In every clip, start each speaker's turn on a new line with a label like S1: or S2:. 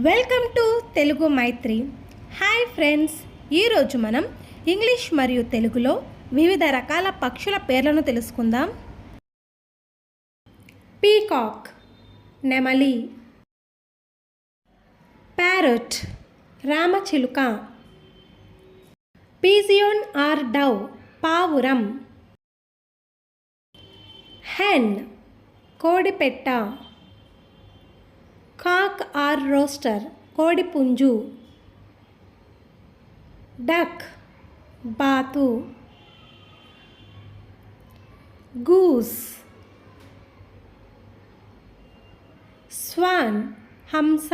S1: Welcome to Telugu Maitri. Hi friends, ఈరోజు మనం English మరియు తెలుగులో వివిధ రకాల పక్షుల పేర్లను తెలుసుకుందాం. పీకాక్ నెమలి, ప్యారట్ రామచిలుక, పీజియోన్ ఆర్ డవ్ పావురం, హెన్ కోడిపెట్ట, కాక్ ఆర్ రోస్టర్ కోడిపుంజు, డక్ బాతు, గూస్, స్వాన్ హంస,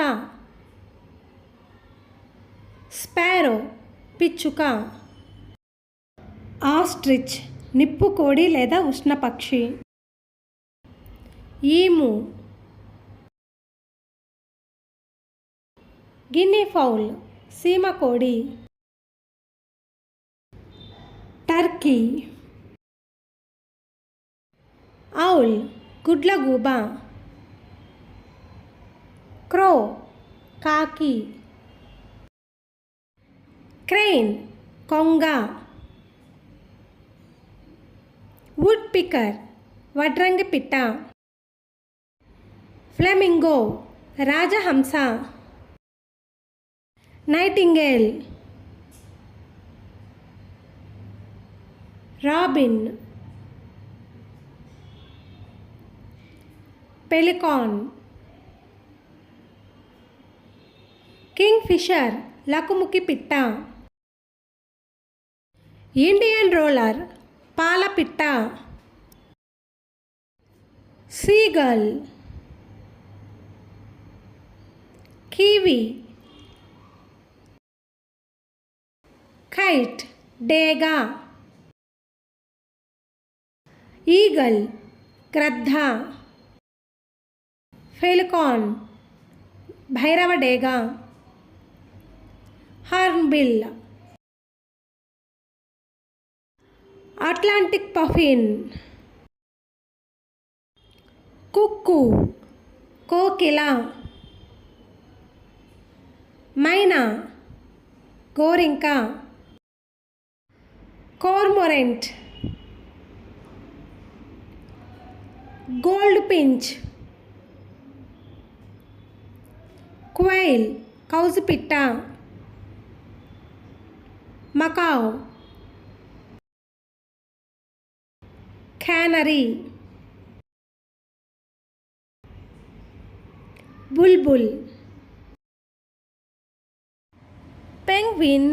S1: స్పారో పిచ్చుక, ఆస్ట్రిచ్ నిప్పుకోడి లేదా ఉష్ణపక్షి, ఈము, గిన్నీ ఫౌల్ సీమకోడి, టర్కీ, ఔల్ గుడ్లగూబ, క్రో కాకి, క్రెయిన్ కొంగ, వుడ్ పికర్ వడ్రంగి పిట్ట, ఫ్లెమింగో రాజహంస, nightingale, robin, pelican, kingfisher లకుముకి పిట్ట, ఇండియన్ రోలర్ పాలపిట్ట, సీగల్, కివి, కైట్ డేగా, ఈగల్ గ్రద్ద, ఫెలికాన్ భైరవ డేగా, హార్న్బిల్, అట్లాంటిక్ పఫిన్, కుక్కు కోకిల, మైనా గోరింక, కార్మొరెంట్, గోల్డ్ పించ్, క్వైల్ కౌజుపిట్ట, మకావ్, క్యానరీ, బుల్బుల్, పెంగ్విన్